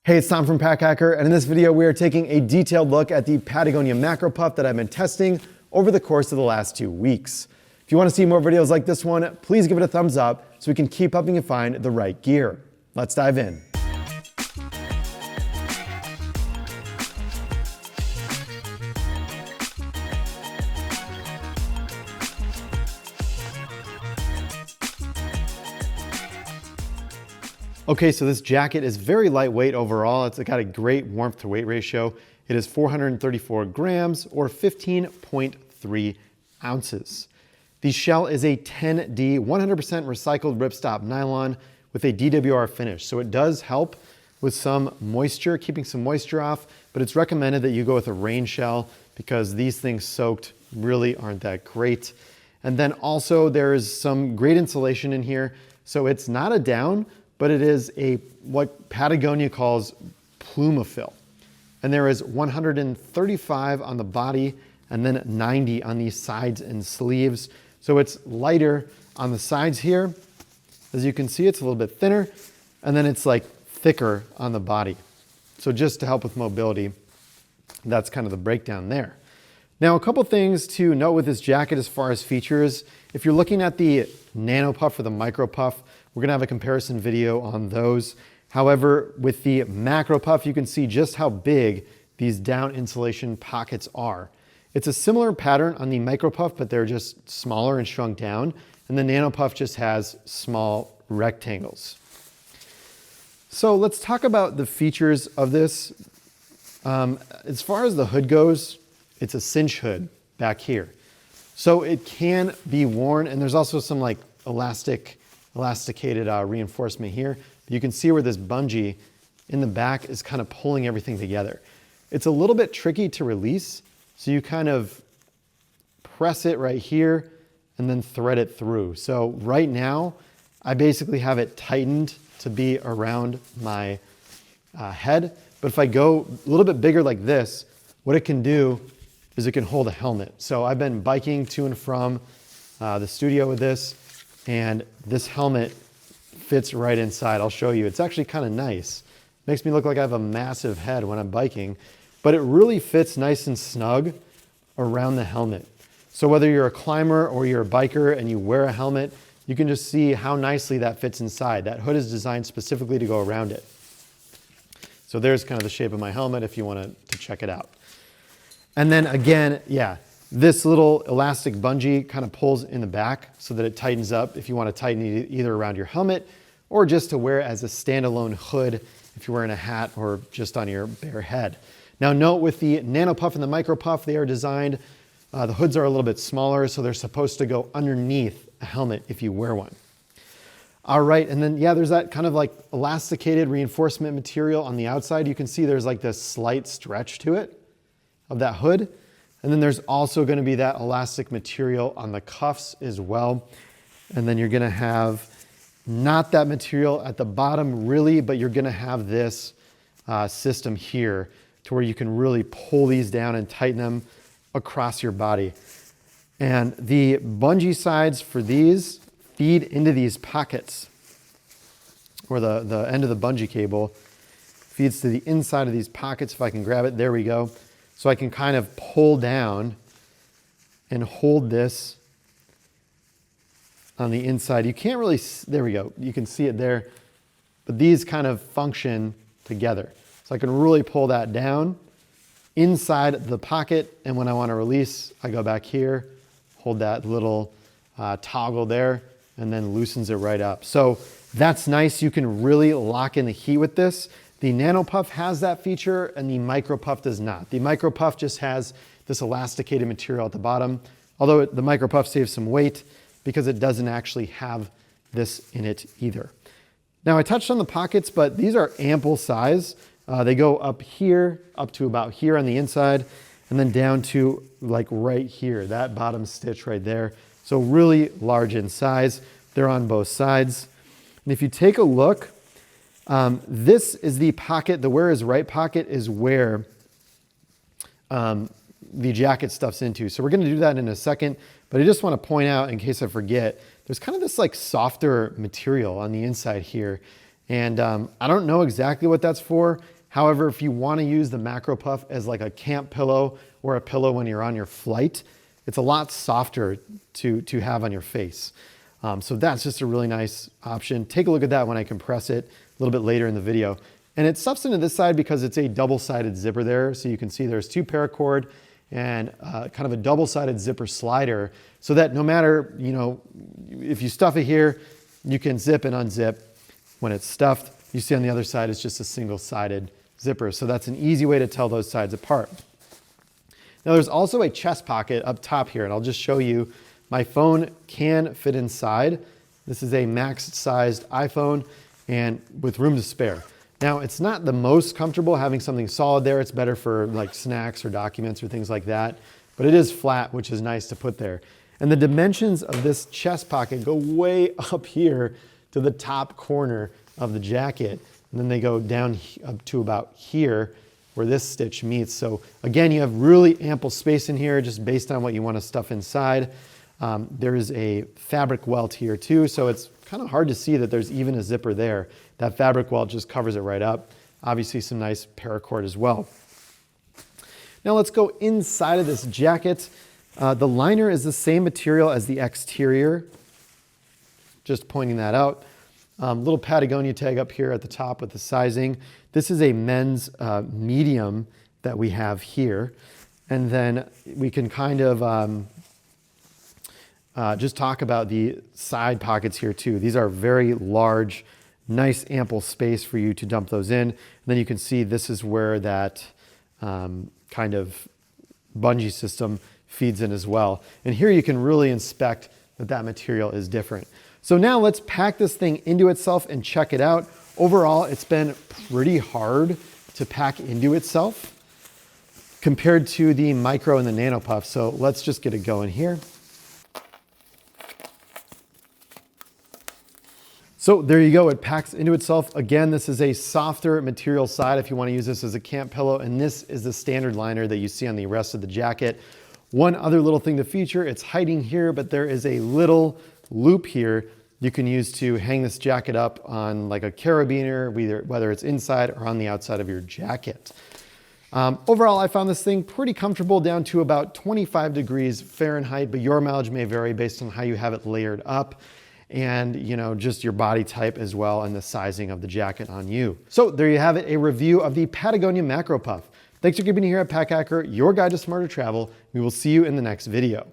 Hey, it's Tom from Pack Hacker, and in this video we are taking a detailed look at the Patagonia macro puff that I've been testing over the course of the last 2 weeks. If you want to see more videos like this one, please give it a thumbs up so we can keep helping you find the right gear. Let's dive in. Okay, so this jacket is very lightweight overall. It's got a great warmth to weight ratio. It is 434 grams or 15.3 ounces. The shell is a 10D 100% recycled ripstop nylon with a DWR finish. So it does help with some moisture, keeping some moisture off, but it's recommended that you go with a rain shell because these things soaked really aren't that great. And then also there is some great insulation in here. So it's not a down, but it is a what Patagonia calls plumophil. And there is 135 on the body and then 90 on these sides and sleeves. So it's lighter on the sides here. As you can see, it's a little bit thinner, and then it's like thicker on the body. So just to help with mobility, that's kind of the breakdown there. Now, a couple things to note with this jacket as far as features. If you're looking at the nano puff or the micro puff, we're gonna have a comparison video on those. However, with the macro puff, you can see just how big these down insulation pockets are. It's a similar pattern on the micro puff, but they're just smaller and shrunk down. And the nano puff just has small rectangles. So let's talk about the features of this. As far as the hood goes, it's a cinch hood back here. So it can be worn, and there's also some like elasticated reinforcement here. But you can see where this bungee in the back is kind of pulling everything together. It's a little bit tricky to release, so you kind of press it right here and then thread it through. So right now, I basically have it tightened to be around my head. But if I go a little bit bigger like this, what it can do is it can hold a helmet. So I've been biking to and from the studio with this, and this helmet fits right inside. I'll show you. It's actually kind of nice. Makes me look like I have a massive head when I'm biking, but it really fits nice and snug around the helmet. So whether you're a climber or you're a biker and you wear a helmet, you can just see how nicely that fits inside. That hood is designed specifically to go around it. So there's kind of the shape of my helmet if you want to check it out. And then again, yeah, this little elastic bungee kind of pulls in the back so that it tightens up if you want to tighten it either around your helmet or just to wear it as a standalone hood if you're wearing a hat or just on your bare head. Now note with the nano puff and the micro puff, they are designed, the hoods are a little bit smaller, so they're supposed to go underneath a helmet if you wear one. All right, and then yeah, there's that kind of like elasticated reinforcement material on the outside. You can see there's like this slight stretch to it of that hood. And then there's also going to be that elastic material on the cuffs as well. And then you're going to have not that material at the bottom really, but you're going to have this system here to where you can really pull these down and tighten them across your body. And the bungee sides for these feed into these pockets, or the end of the bungee cable feeds to the inside of these pockets. If I can grab it, there we go. So I can kind of pull down and hold this on the inside. You can't really, there we go. You can see it there, but these kind of function together. So I can really pull that down inside the pocket. And when I want to release, I go back here, hold that little toggle there, and then loosens it right up. So that's nice. You can really lock in the heat with this. The nano puff has that feature and the micro puff does not. The micro puff just has this elasticated material at the bottom, although the micro puff saves some weight because it doesn't actually have this in it either. Now I touched on the pockets, but these are ample size. They go up here, up to about here on the inside, and then down to like right here, that bottom stitch right there. So really large in size. They're on both sides. And if you take a look, this is the pocket, the where is right pocket is where the jacket stuffs into. So we're gonna do that in a second, but I just wanna point out in case I forget, there's kind of this like softer material on the inside here. And I don't know exactly what that's for. However, if you want to use the Macro Puff as like a camp pillow or a pillow when you're on your flight, it's a lot softer to have on your face. So that's just a really nice option. Take a look at that when I compress it a little bit later in the video. And it's stuffed into this side because it's a double-sided zipper there. So you can see there's 2 paracord and kind of a double-sided zipper slider, so that no matter, if you stuff it here, you can zip and unzip. When it's stuffed, you see on the other side, it's just a single-sided zipper. So that's an easy way to tell those sides apart. Now there's also a chest pocket up top here, and I'll just show you. My phone can fit inside. This is a max-sized iPhone and with room to spare. Now, it's not the most comfortable having something solid there. It's better for like snacks or documents or things like that, but it is flat, which is nice to put there. And the dimensions of this chest pocket go way up here to the top corner of the jacket. And then they go down up to about here where this stitch meets. So again, you have really ample space in here just based on what you want to stuff inside. There is a fabric welt here too, so it's kind of hard to see that there's even a zipper there. That fabric welt just covers it right up. Obviously some nice paracord as well. Now let's go inside of this jacket. The liner is the same material as the exterior. Just pointing that out. Little Patagonia tag up here at the top with the sizing. This is a men's medium that we have here. And then we can kind of just talk about the side pockets here too. These are very large, nice ample space for you to dump those in. And then you can see this is where that kind of bungee system feeds in as well. And here you can really inspect that that material is different. So now let's pack this thing into itself and check it out. Overall, it's been pretty hard to pack into itself compared to the Micro and the Nano Puff. So let's just get it going here. So there you go, it packs into itself. Again, this is a softer material side if you want to use this as a camp pillow, and this is the standard liner that you see on the rest of the jacket. One other little thing to feature, it's hiding here, but there is a little loop here you can use to hang this jacket up on like a carabiner, whether it's inside or on the outside of your jacket. Overall, I found this thing pretty comfortable down to about 25 degrees Fahrenheit, but your mileage may vary based on how you have it layered up and just your body type as well and the sizing of the jacket on you. So there you have it, a review of the Patagonia Macro Puff. Thanks for keeping it here at Pack Hacker, your guide to smarter travel. We will see you in the next video.